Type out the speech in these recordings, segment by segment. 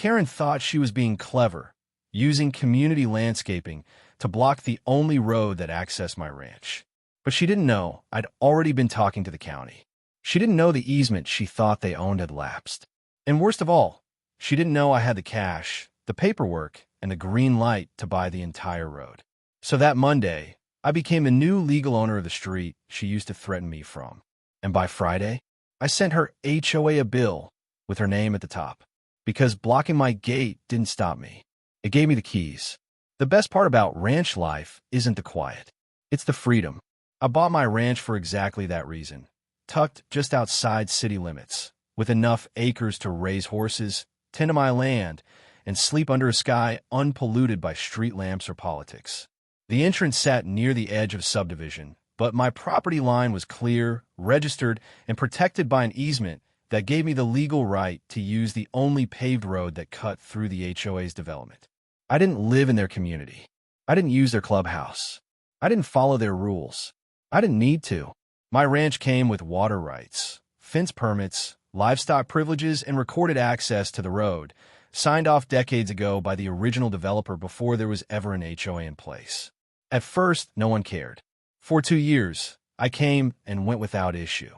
Karen thought she was being clever, using community landscaping to block the only road that accessed my ranch. But she didn't know I'd already been talking to the county. She didn't know the easement she thought they owned had lapsed. And worst of all, she didn't know I had the cash, the paperwork, and the green light to buy the entire road. So that Monday, I became the new legal owner of the street she used to threaten me from. And by Friday, I sent her HOA a bill with her name at the top. Because blocking my gate didn't stop me. It gave me the keys. The best part about ranch life isn't the quiet. It's the freedom. I bought my ranch for exactly that reason. Tucked just outside city limits, with enough acres to raise horses, tend to my land, and sleep under a sky unpolluted by street lamps or politics. The entrance sat near the edge of subdivision, but my property line was clear, registered, and protected by an easement that gave me the legal right to use the only paved road that cut through the HOA's development. I didn't live in their community. I didn't use their clubhouse. I didn't follow their rules. I didn't need to. My ranch came with water rights, fence permits, livestock privileges, and recorded access to the road, signed off decades ago by the original developer before there was ever an HOA in place. At first, no one cared. For 2 years, I came and went without issue.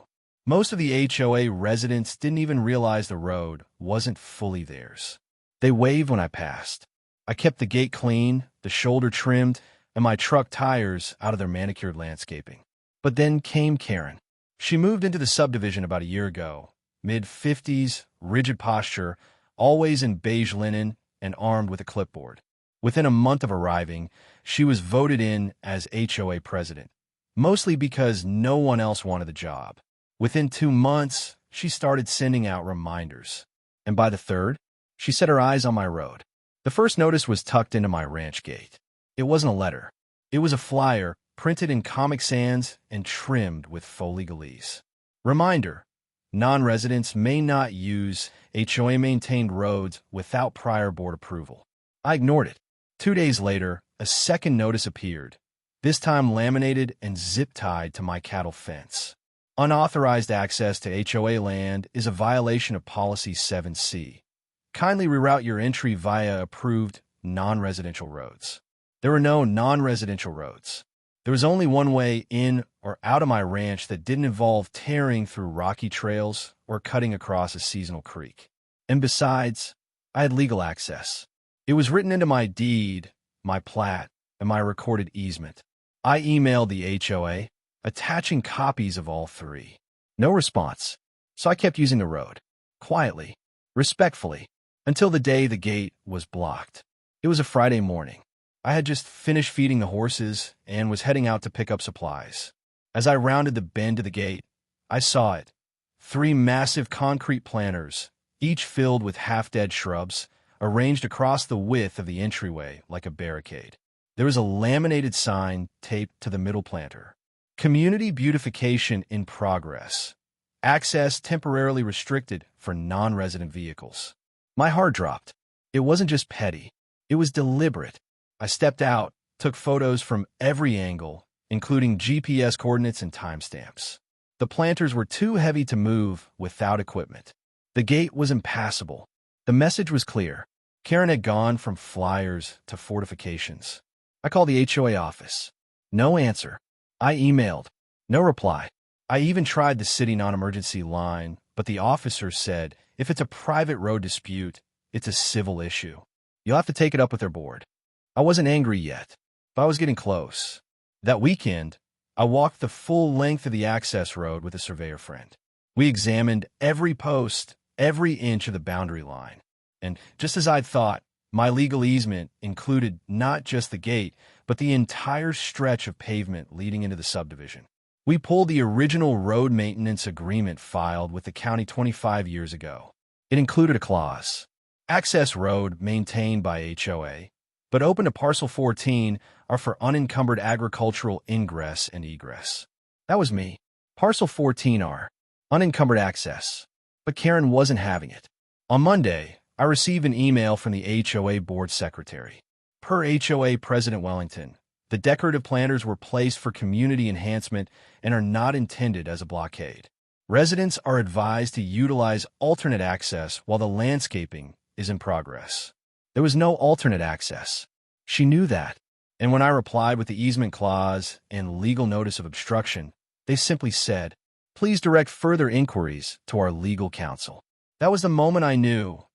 Most of the HOA residents didn't even realize the road wasn't fully theirs. They waved when I passed. I kept the gate clean, the shoulder trimmed, and my truck tires out of their manicured landscaping. But then came Karen. She moved into the subdivision about a year ago, mid-50s, rigid posture, always in beige linen and armed with a clipboard. Within a month of arriving, she was voted in as HOA president, mostly because no one else wanted the job. Within 2 months, she started sending out reminders. And by the third, she set her eyes on my road. The first notice was tucked into my ranch gate. It wasn't a letter. It was a flyer, printed in Comic Sans and trimmed with faux legalese. Reminder: non-residents may not use HOA-maintained roads without prior board approval. I ignored it. 2 days later, a second notice appeared, this time laminated and zip-tied to my cattle fence. Unauthorized access to HOA land is a violation of Policy 7C. Kindly reroute your entry via approved non-residential roads. There were no non-residential roads. There was only one way in or out of my ranch that didn't involve tearing through rocky trails or cutting across a seasonal creek. And besides, I had legal access. It was written into my deed, my plat, and my recorded easement. I emailed the HOA, attaching copies of all three. No response, so I kept using the road, quietly, respectfully, until the day the gate was blocked. It was a Friday morning. I had just finished feeding the horses and was heading out to pick up supplies. As I rounded the bend of the gate, I saw it. 3 massive concrete planters, each filled with half-dead shrubs, arranged across the width of the entryway like a barricade. There was a laminated sign taped to the middle planter. Community beautification in progress. Access temporarily restricted for non-resident vehicles. My heart dropped. It wasn't just petty. It was deliberate. I stepped out, took photos from every angle, including GPS coordinates and timestamps. The planters were too heavy to move without equipment. The gate was impassable. The message was clear. Karen had gone from flyers to fortifications. I called the HOA office. No answer. I emailed. No reply. I even tried the city non-emergency line, but the officer said, if it's a private road dispute, it's a civil issue. You'll have to take it up with their board. I wasn't angry yet, but I was getting close. That weekend, I walked the full length of the access road with a surveyor friend. We examined every post, every inch of the boundary line. And just as I'd thought, my legal easement included not just the gate, but the entire stretch of pavement leading into the subdivision. We pulled the original road maintenance agreement filed with the county 25 years ago. It included a clause: access road maintained by HOA, but open to Parcel 14 are for unencumbered agricultural ingress and egress. That was me. Parcel 14R, unencumbered access. But Karen wasn't having it. On Monday, I received an email from the HOA board secretary. Per HOA President Wellington, the decorative planters were placed for community enhancement and are not intended as a blockade. Residents are advised to utilize alternate access while the landscaping is in progress. There was no alternate access. She knew that. And when I replied with the easement clause and legal notice of obstruction, they simply said, "Please direct further inquiries to our legal counsel." That was the moment I knew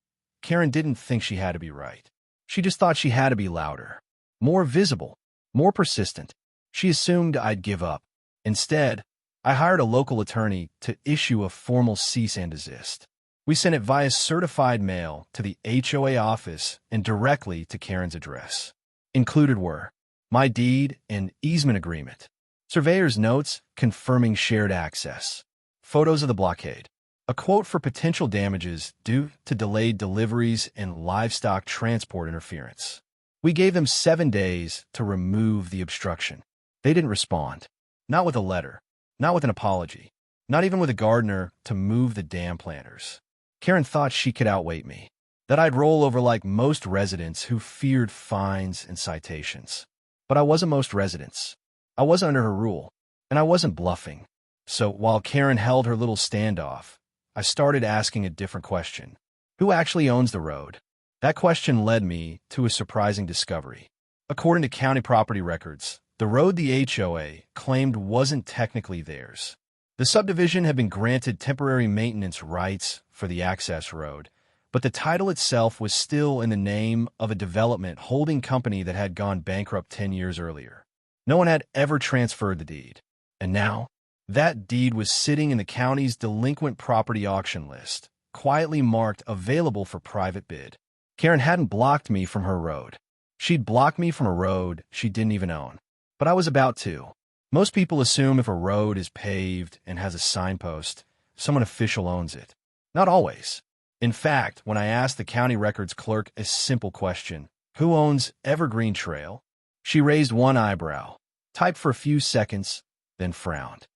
Karen didn't think she had to be right. She just thought she had to be louder, more visible, more persistent. She assumed I'd give up. Instead, I hired a local attorney to issue a formal cease and desist. We sent it via certified mail to the HOA office and directly to Karen's address. Included were my deed and easement agreement, surveyor's notes confirming shared access, photos of the blockade, a quote for potential damages due to delayed deliveries and livestock transport interference. We gave them 7 days to remove the obstruction. They didn't respond. Not with a letter, not with an apology, not even with a gardener to move the dam planters. Karen thought she could outweight me, that I'd roll over like most residents who feared fines and citations. But I wasn't most residents. I wasn't under her rule, and I wasn't bluffing. So while Karen held her little standoff, I started asking a different question. Who actually owns the road? That question led me to a surprising discovery. According to county property records, the road the HOA claimed wasn't technically theirs. The subdivision had been granted temporary maintenance rights for the access road, but the title itself was still in the name of a development holding company that had gone bankrupt 10 years earlier. No one had ever transferred the deed. And now, that deed was sitting in the county's delinquent property auction list, quietly marked available for private bid. Karen hadn't blocked me from her road. She'd blocked me from a road she didn't even own. But I was about to. Most people assume if a road is paved and has a signpost, someone official owns it. Not always. In fact, when I asked the county records clerk a simple question, "Who owns Evergreen Trail?" she raised one eyebrow, typed for a few seconds, then frowned.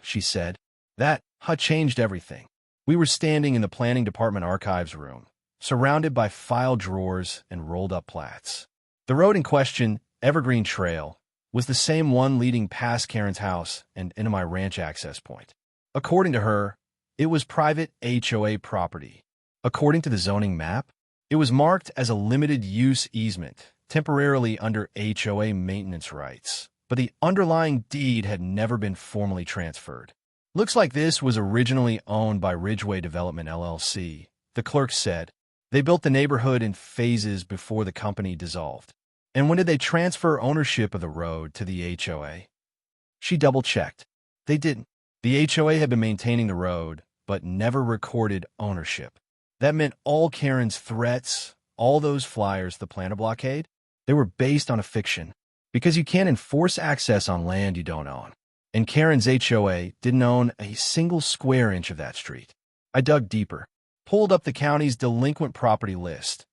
She said. That changed everything. We were standing in the planning department archives room, surrounded by file drawers and rolled-up plats. The road in question, Evergreen Trail, was the same one leading past Karen's house and into my ranch access point. According to her, it was private HOA property. According to the zoning map, it was marked as a limited-use easement, temporarily under HOA maintenance rights, but the underlying deed had never been formally transferred. Looks like this was originally owned by Ridgeway Development LLC, the clerk said. They built the neighborhood in phases before the company dissolved. And when did they transfer ownership of the road to the HOA? She double-checked. They didn't. The HOA had been maintaining the road, but never recorded ownership. That meant all Karen's threats, all those flyers to plan a blockade, they were based on a fiction. Because you can't enforce access on land you don't own. And Karen's HOA didn't own a single square inch of that street. I dug deeper, pulled up the county's delinquent property list,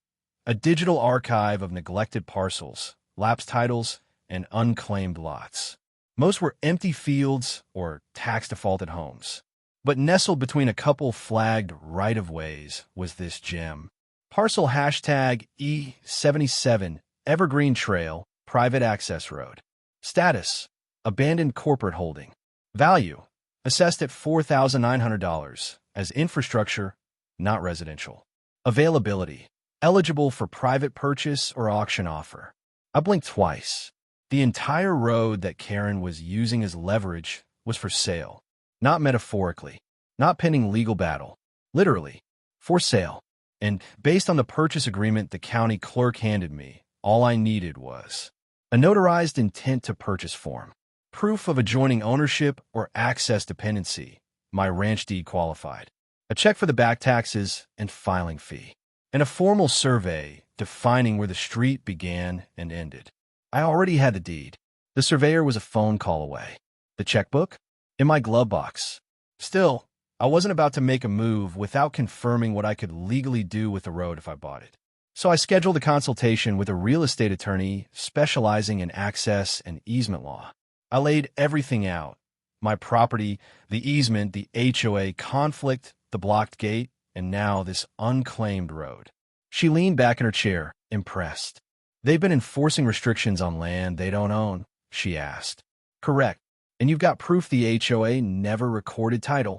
a digital archive of neglected parcels, lapsed titles, and unclaimed lots. Most were empty fields or tax-defaulted homes. But nestled between a couple flagged right-of-ways was this gem. Parcel hashtag E77 Evergreen Trail Private Access Road. Status: abandoned corporate holding. Value: assessed at $4,900 as infrastructure, not residential. Availability: eligible for private purchase or auction offer. I blinked twice. The entire road that Karen was using as leverage was for sale. Not metaphorically, not pending legal battle. Literally, for sale. And based on the purchase agreement the county clerk handed me, all I needed was a notarized intent to purchase form, proof of adjoining ownership or access dependency, my ranch deed qualified, a check for the back taxes and filing fee, and a formal survey defining where the street began and ended. I already had the deed. The surveyor was a phone call away. The checkbook? In my glove box. Still, I wasn't about to make a move without confirming what I could legally do with the road if I bought it. So I scheduled a consultation with a real estate attorney specializing in access and easement law. I laid everything out. My property, the easement, the HOA conflict, the blocked gate, and now this unclaimed road. She leaned back in her chair, impressed. They've been enforcing restrictions on land they don't own, she asked. Correct. And you've got proof the HOA never recorded title.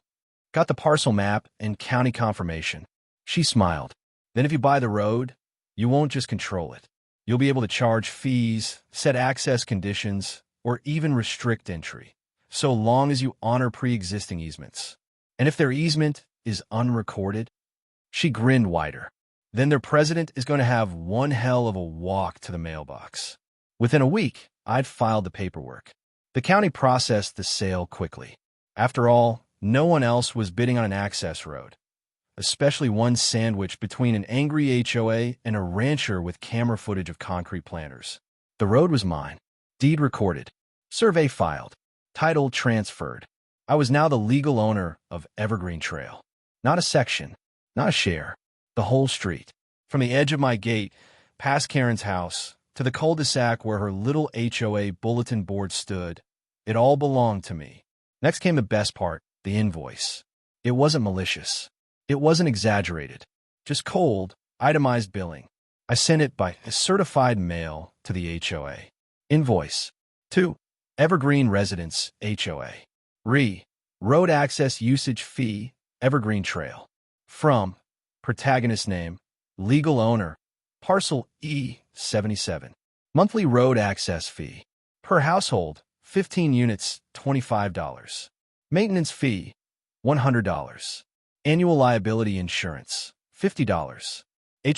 Got the parcel map and county confirmation. She smiled. Then if you buy the road, you won't just control it. You'll be able to charge fees, set access conditions, or even restrict entry, so long as you honor pre-existing easements. And if their easement is unrecorded, she grinned wider. Then their president is going to have one hell of a walk to the mailbox. Within a week, I'd filed the paperwork. The county processed the sale quickly. After all, no one else was bidding on an access road, especially one sandwiched between an angry HOA and a rancher with camera footage of concrete planters. The road was mine. Deed recorded. Survey filed. Title transferred. I was now the legal owner of Evergreen Trail. Not a section, not a share, the whole street. From the edge of my gate, past Karen's house, to the cul-de-sac where her little HOA bulletin board stood, it all belonged to me. Next came the best part, the invoice. It wasn't malicious. It wasn't exaggerated. Just cold, itemized billing. I sent it by certified mail to the HOA. Invoice. To Evergreen Residence, HOA. Road access usage fee, Evergreen Trail. From protagonist name, legal owner, parcel E77. Monthly road access fee. Per household, 15 units, $25. Maintenance fee, $100. Annual liability insurance, $50.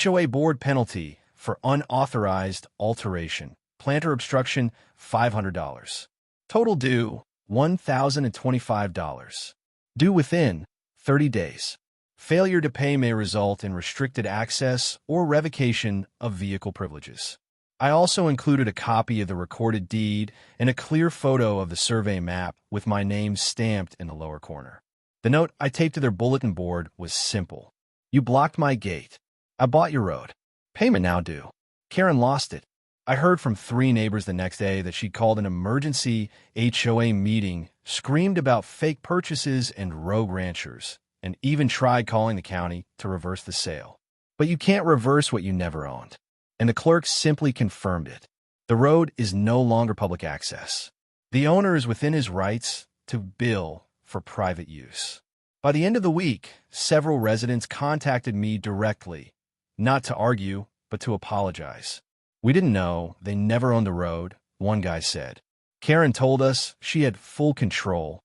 HOA board penalty for unauthorized alteration. Planter obstruction, $500. Total due, $1,025. Due within 30 days. Failure to pay may result in restricted access or revocation of vehicle privileges. I also included a copy of the recorded deed and a clear photo of the survey map with my name stamped in the lower corner. The note I taped to their bulletin board was simple. You blocked my gate. I bought your road. Payment now due. Karen lost it. I heard from 3 neighbors the next day that she called an emergency HOA meeting, screamed about fake purchases and rogue ranchers, and even tried calling the county to reverse the sale. But you can't reverse what you never owned. And the clerk simply confirmed it. The road is no longer public access. The owner is within his rights to bill for private use. By the end of the week, several residents contacted me directly, not to argue, but to apologize. We didn't know, they never owned the road, one guy said. Karen told us she had full control,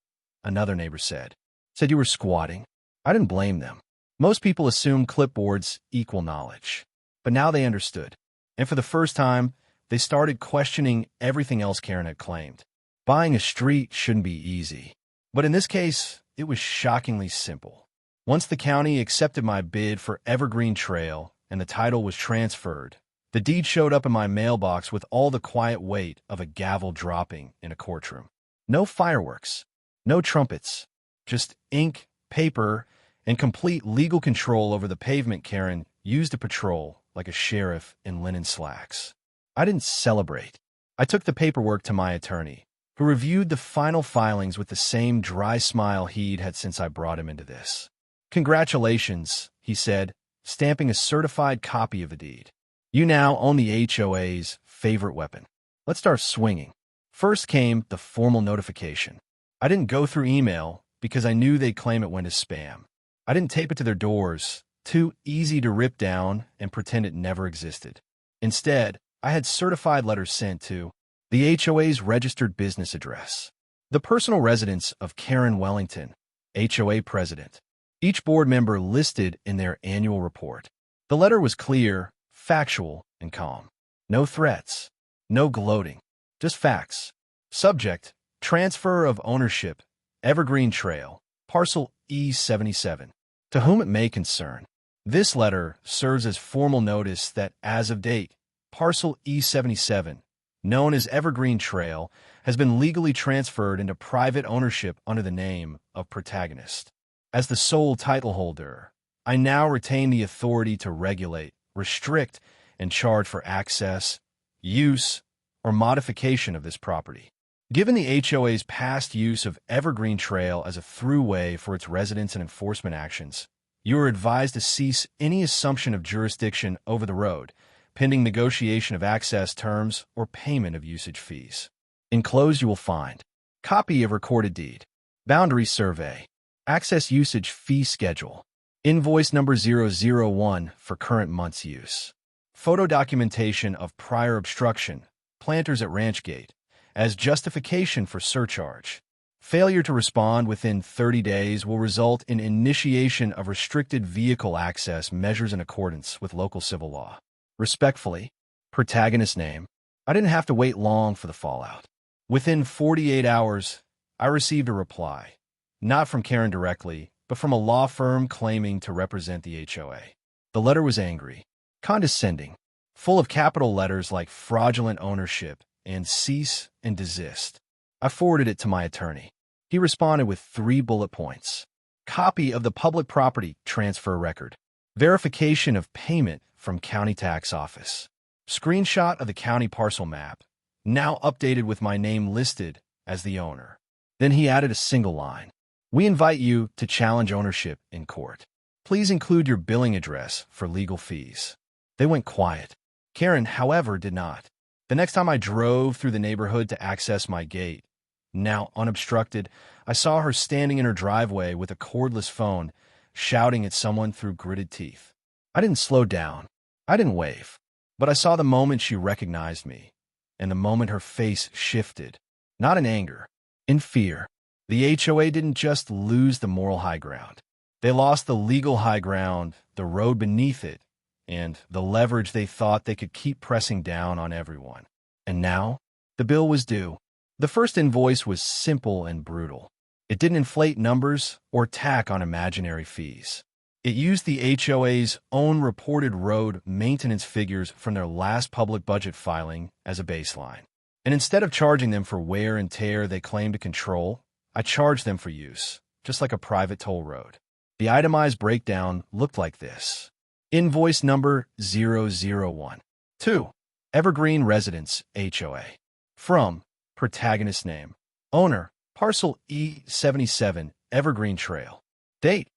another neighbor said. Said you were squatting. I didn't blame them. Most people assume clipboards equal knowledge. But now they understood. And for the first time, they started questioning everything else Karen had claimed. Buying a street shouldn't be easy. But in this case, it was shockingly simple. Once the county accepted my bid for Evergreen Trail and the title was transferred, the deed showed up in my mailbox with all the quiet weight of a gavel dropping in a courtroom. No fireworks, no trumpets, just ink, paper, and complete legal control over the pavement Karen used to patrol like a sheriff in linen slacks. I didn't celebrate. I took the paperwork to my attorney, who reviewed the final filings with the same dry smile he'd had since I brought him into this. Congratulations, he said, stamping a certified copy of the deed. You now own the HOA's favorite weapon. Let's start swinging. First came the formal notification. I didn't go through email because I knew they'd claim it went as spam. I didn't tape it to their doors, too easy to rip down and pretend it never existed. Instead, I had certified letters sent to the HOA's registered business address, the personal residence of Karen Wellington, HOA president, each board member listed in their annual report. The letter was clear, factual, and calm. No threats, no gloating, just facts. Subject, transfer of ownership, Evergreen Trail, parcel E77. To whom it may concern. This letter serves as formal notice that, as of date, parcel E77, known as Evergreen Trail, has been legally transferred into private ownership under the name of Protagonist. As the sole title holder, I now retain the authority to regulate, restrict, and charge for access, use, or modification of this property. Given the HOA's past use of Evergreen Trail as a throughway for its residents and enforcement actions, you are advised to cease any assumption of jurisdiction over the road, pending negotiation of access terms or payment of usage fees. Enclosed you will find copy of recorded deed, boundary survey, access usage fee schedule, Invoice number 001 for current month's use. Photo documentation of prior obstruction, planters at ranch gate, as justification for surcharge. Failure to respond within 30 days will result in initiation of restricted vehicle access measures in accordance with local civil law. Respectfully, protagonist name. I didn't have to wait long for the fallout. Within 48 hours, I received a reply, not from Karen directly, but from a law firm claiming to represent the HOA. The letter was angry, condescending, full of capital letters like fraudulent ownership and cease and desist. I forwarded it to my attorney. He responded with 3 bullet points. Copy of the public property transfer record. Verification of payment from county tax office. Screenshot of the county parcel map, now updated with my name listed as the owner. Then he added a single line. We invite you to challenge ownership in court. Please include your billing address for legal fees. They went quiet. Karen, however, did not. The next time I drove through the neighborhood to access my gate, now unobstructed, I saw her standing in her driveway with a cordless phone, shouting at someone through gritted teeth. I didn't slow down. I didn't wave. But I saw the moment she recognized me, and the moment her face shifted, not in anger, in fear. The HOA didn't just lose the moral high ground. They lost the legal high ground, the road beneath it, and the leverage they thought they could keep pressing down on everyone. And now, the bill was due. The first invoice was simple and brutal. It didn't inflate numbers or tack on imaginary fees. It used the HOA's own reported road maintenance figures from their last public budget filing as a baseline. And instead of charging them for wear and tear they claim to control, I charged them for use, just like a private toll road. The itemized breakdown looked like this. Invoice number 001. 2. Evergreen Residence, HOA. From, protagonist name. Owner, parcel E77, Evergreen Trail. Date,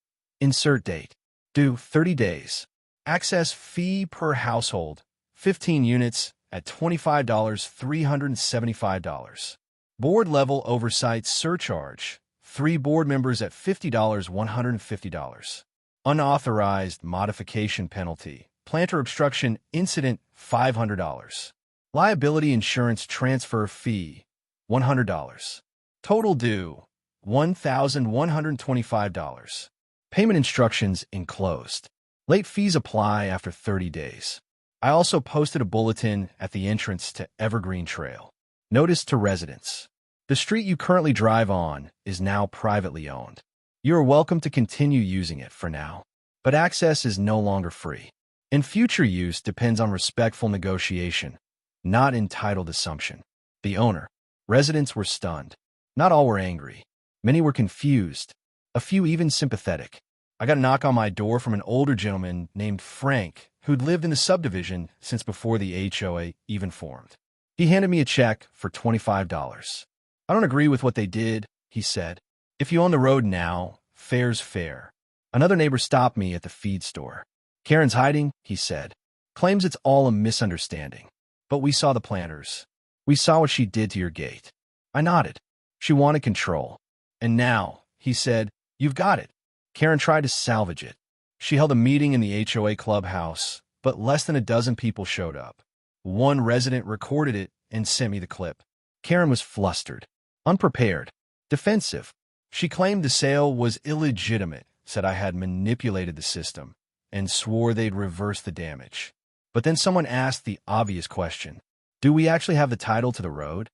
insert date. Due 30 days. Access fee per household, 15 units at $25, $375. Board level oversight surcharge, 3 board members at $50, $150. Unauthorized modification penalty, planter obstruction incident, $500. Liability insurance transfer fee, $100. Total due, $1,125. Payment instructions enclosed. Late fees apply after 30 days. I also posted a bulletin at the entrance to Evergreen Trail. Notice to residents. The street you currently drive on is now privately owned. You are welcome to continue using it for now, but access is no longer free. And future use depends on respectful negotiation, not entitled assumption. The owner. Residents were stunned. Not all were angry. Many were confused. A few even sympathetic. I got a knock on my door from an older gentleman named Frank, who'd lived in the subdivision since before the HOA even formed. He handed me a check for $25. I don't agree with what they did, he said. If you own the road now, fair's fair. Another neighbor stopped me at the feed store. Karen's hiding, he said. Claims it's all a misunderstanding. But we saw the planters. We saw what she did to your gate. I nodded. She wanted control. And now, he said, you've got it. Karen tried to salvage it. She held a meeting in the HOA clubhouse, but less than a dozen people showed up. One resident recorded it and sent me the clip. Karen was flustered, unprepared, defensive. She claimed the sale was illegitimate, said I had manipulated the system, and swore they'd reverse the damage. But then someone asked the obvious question. Do we actually have the title to the road?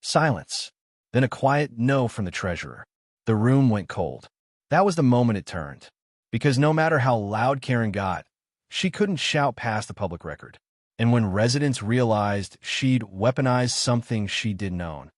Silence. Then a quiet no from the treasurer. The room went cold. That was the moment it turned. Because no matter how loud Karen got, she couldn't shout past the public record. And when residents realized she'd weaponized something she didn't own,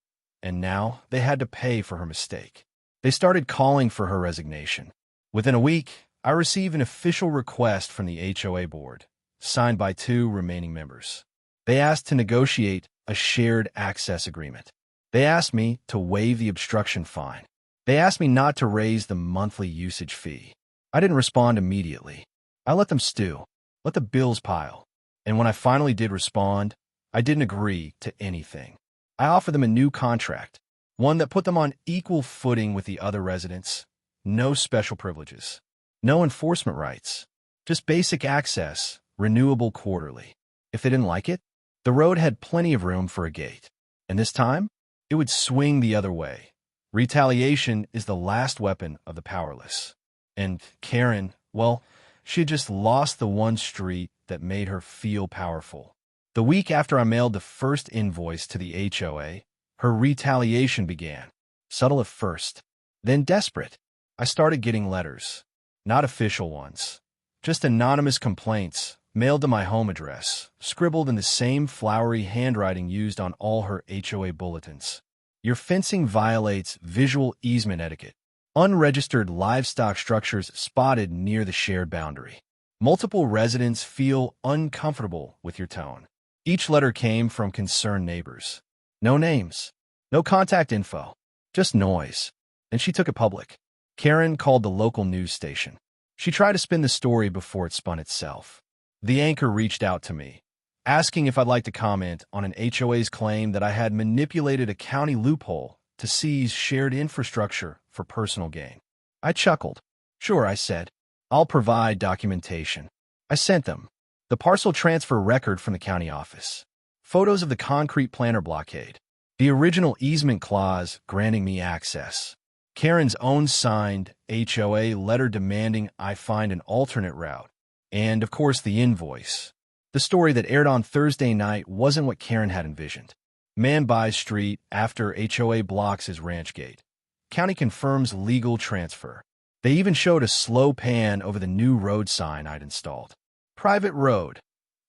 and now they had to pay for her mistake, they started calling for her resignation. Within a week, I received an official request from the HOA board, signed by 2 remaining members. They asked to negotiate a shared access agreement. They asked me to waive the obstruction fine. They asked me not to raise the monthly usage fee. I didn't respond immediately. I let them stew, let the bills pile. And when I finally did respond, I didn't agree to anything. I offered them a new contract, one that put them on equal footing with the other residents, no special privileges. No enforcement rights. Just basic access, renewable quarterly. If they didn't like it, the road had plenty of room for a gate. And this time, it would swing the other way. Retaliation is the last weapon of the powerless. And Karen, well, she had just lost the one street that made her feel powerful. The week after I mailed the first invoice to the HOA, her retaliation began. Subtle at first, then desperate. I started getting letters. Not official ones. Just anonymous complaints, mailed to my home address, scribbled in the same flowery handwriting used on all her HOA bulletins. Your fencing violates visual easement etiquette. Unregistered livestock structures spotted near the shared boundary. Multiple residents feel uncomfortable with your tone. Each letter came from concerned neighbors. No names, no contact info, just noise. And she took it public. Karen called the local news station. She tried to spin the story before it spun itself. The anchor reached out to me, asking if I'd like to comment on an HOA's claim that I had manipulated a county loophole to seize shared infrastructure for personal gain. I chuckled. Sure, I said. I'll provide documentation. I sent them the parcel transfer record from the county office, photos of the concrete planter blockade, the original easement clause granting me access, Karen's own signed HOA letter demanding I find an alternate route, and, of course, the invoice. The story that aired on Thursday night wasn't what Karen had envisioned. Man buys street after HOA blocks his ranch gate. County confirms legal transfer. They even showed a slow pan over the new road sign I'd installed. Private road.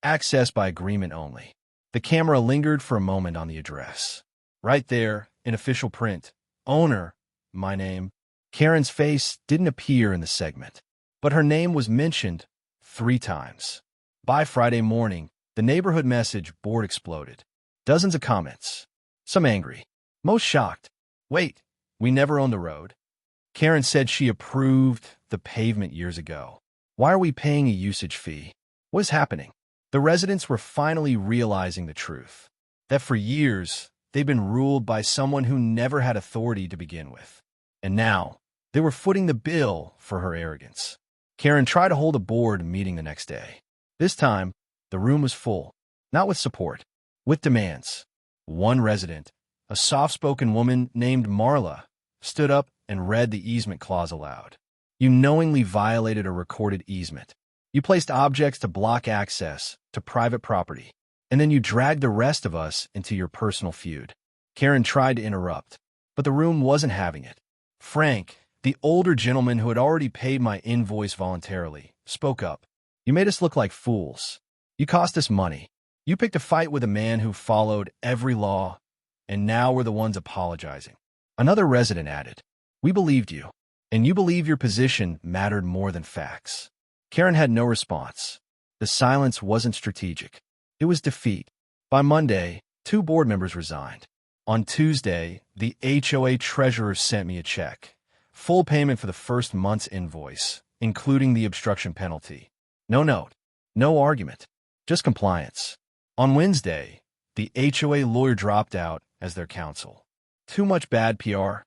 Access by agreement only. The camera lingered for a moment on the address. Right there, in official print. Owner. My name. Karen's face didn't appear in the segment, but her name was mentioned 3 times. By Friday morning, the neighborhood message board exploded. Dozens of comments. Some angry. Most shocked. Wait, we never owned the road. Karen said she approved the pavement years ago. Why are we paying a usage fee? What is happening? The residents were finally realizing the truth. That for years, they'd been ruled by someone who never had authority to begin with. And now, they were footing the bill for her arrogance. Karen tried to hold a board meeting the next day. This time, the room was full. Not with support, with demands. One resident, a soft-spoken woman named Marla, stood up and read the easement clause aloud. You knowingly violated a recorded easement. You placed objects to block access to private property, and then you dragged the rest of us into your personal feud. Karen tried to interrupt, but the room wasn't having it. Frank, the older gentleman who had already paid my invoice voluntarily, spoke up. You made us look like fools. You cost us money. You picked a fight with a man who followed every law, and now we're the ones apologizing. Another resident added, we believed you, and you believe your position mattered more than facts. Karen had no response. The silence wasn't strategic. It was defeat. By Monday, 2 board members resigned. On Tuesday, the HOA treasurer sent me a check. Full payment for the first month's invoice, including the obstruction penalty. No note. No argument. Just compliance. On Wednesday, the HOA lawyer dropped out as their counsel. Too much bad PR.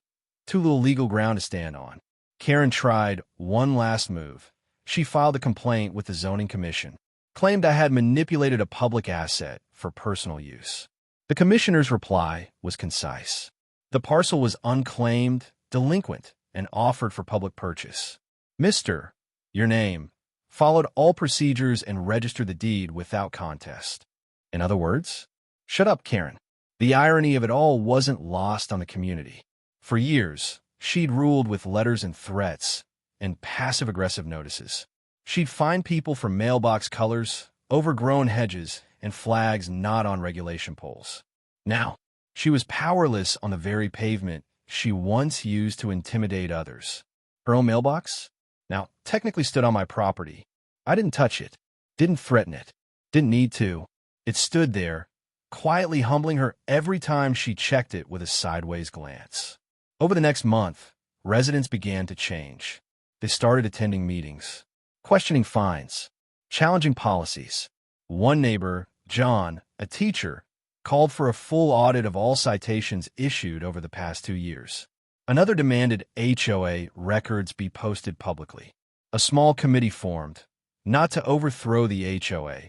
Too little legal ground to stand on. Karen tried one last move. She filed a complaint with the zoning commission, claimed I had manipulated a public asset for personal use. The commissioner's reply was concise. The parcel was unclaimed, delinquent, and offered for public purchase. Mr. Your name, followed all procedures and registered the deed without contest. In other words, shut up, Karen. The irony of it all wasn't lost on the community. For years, she'd ruled with letters and threats and passive-aggressive notices. She'd fine people for mailbox colors, overgrown hedges, and flags not on regulation poles. Now, she was powerless on the very pavement she once used to intimidate others. Her own mailbox? Now, technically stood on my property. I didn't touch it, didn't threaten it, didn't need to. It stood there, quietly humbling her every time she checked it with a sideways glance. Over the next month, residents began to change. They started attending meetings, questioning fines, challenging policies. One neighbor, John, a teacher, called for a full audit of all citations issued over the past 2 years. Another demanded HOA records be posted publicly. A small committee formed, not to overthrow the HOA,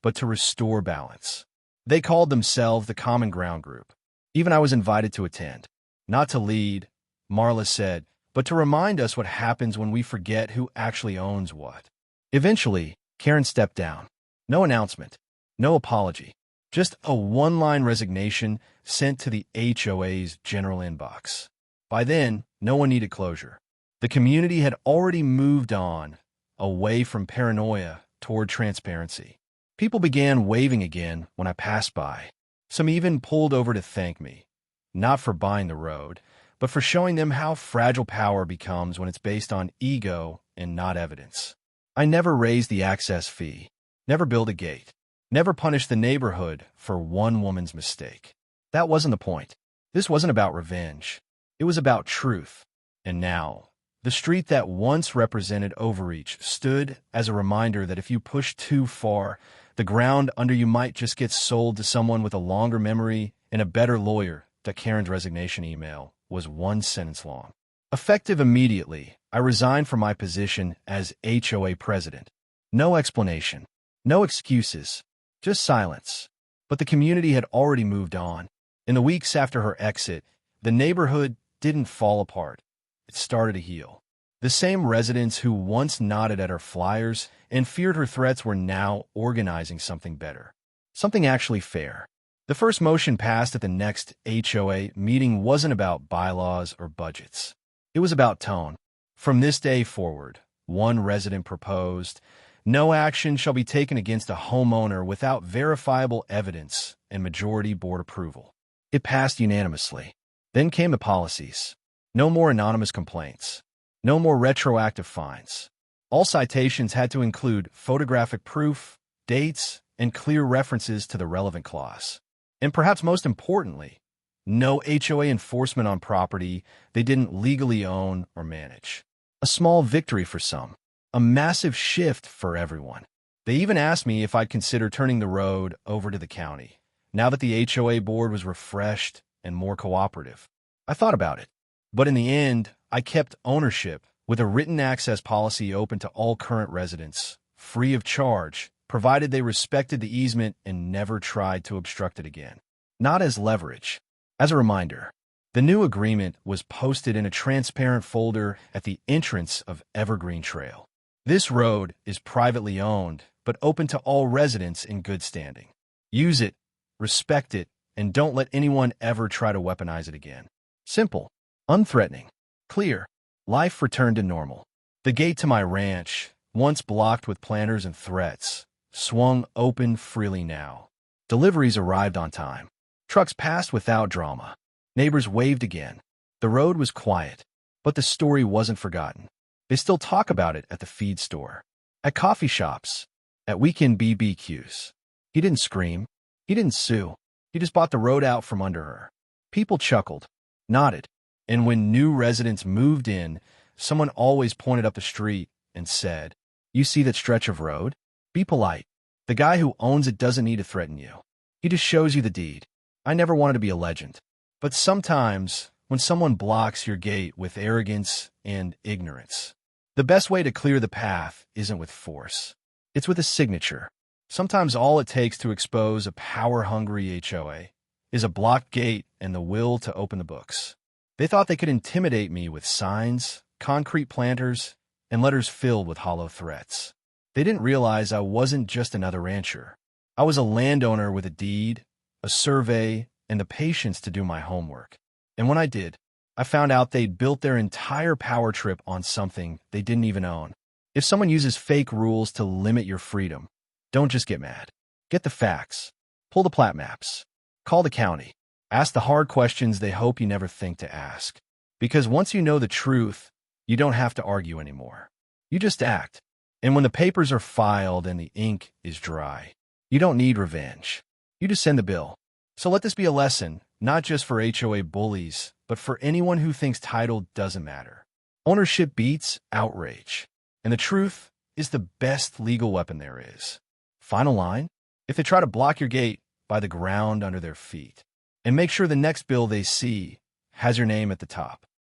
but to restore balance. They called themselves the Common Ground Group. Even I was invited to attend. Not to lead, Marla said, but to remind us what happens when we forget who actually owns what. Eventually, Karen stepped down. No announcement, no apology, just a one-line resignation sent to the HOA's general inbox. By then, no one needed closure. The community had already moved on, away from paranoia toward transparency. People began waving again when I passed by. Some even pulled over to thank me, not for buying the road, but for showing them how fragile power becomes when it's based on ego and not evidence. I never raised the access fee, never built a gate, never punished the neighborhood for one woman's mistake. That wasn't the point. This wasn't about revenge. It was about truth. And now, the street that once represented overreach stood as a reminder that if you push too far, the ground under you might just get sold to someone with a longer memory and a better lawyer. That Karen's resignation email was one sentence long. Effective immediately, I resigned from my position as HOA president. No explanation, no excuses, just silence. But the community had already moved on. In the weeks after her exit, the neighborhood didn't fall apart. It started to heal. The same residents who once nodded at her flyers and feared her threats were now organizing something better, something actually fair. The first motion passed at the next HOA meeting wasn't about bylaws or budgets. It was about tone. From this day forward, one resident proposed, no action shall be taken against a homeowner without verifiable evidence and majority board approval. It passed unanimously. Then came the policies. No more anonymous complaints. No more retroactive fines. All citations had to include photographic proof, dates, and clear references to the relevant clause. And perhaps most importantly, no HOA enforcement on property they didn't legally own or manage. A small victory for some, a massive shift for everyone. They even asked me if I'd consider turning the road over to the county, now that the HOA board was refreshed and more cooperative. I thought about it, but in the end, I kept ownership with a written access policy open to all current residents, free of charge, provided they respected the easement and never tried to obstruct it again. Not as leverage. As a reminder, the new agreement was posted in a transparent folder at the entrance of Evergreen Trail. This road is privately owned, but open to all residents in good standing. Use it, respect it, and don't let anyone ever try to weaponize it again. Simple, unthreatening, clear. Life returned to normal. The gate to my ranch, once blocked with planters and threats, swung open freely now. Deliveries arrived on time. Trucks passed without drama. Neighbors waved again. The road was quiet, but the story wasn't forgotten. They still talk about it at the feed store, at coffee shops, at weekend BBQs. He didn't scream. He didn't sue. He just bought the road out from under her. People chuckled, nodded, and when new residents moved in, someone always pointed up the street and said, "You see that stretch of road? Be polite. The guy who owns it doesn't need to threaten you. He just shows you the deed." I never wanted to be a legend. But sometimes, when someone blocks your gate with arrogance and ignorance, the best way to clear the path isn't with force. It's with a signature. Sometimes all it takes to expose a power-hungry HOA is a blocked gate and the will to open the books. They thought they could intimidate me with signs, concrete planters, and letters filled with hollow threats. They didn't realize I wasn't just another rancher. I was a landowner with a deed, a survey, and the patience to do my homework. And when I did, I found out they'd built their entire power trip on something they didn't even own. If someone uses fake rules to limit your freedom, don't just get mad. Get the facts. Pull the plat maps. Call the county. Ask the hard questions they hope you never think to ask. Because once you know the truth, you don't have to argue anymore. You just act. And when the papers are filed and the ink is dry, you don't need revenge. You just send the bill. So let this be a lesson, not just for HOA bullies, but for anyone who thinks title doesn't matter. Ownership beats outrage. And the truth is the best legal weapon there is. Final line? If they try to block your gate, buy the ground under their feet. And make sure the next bill they see has your name at the top.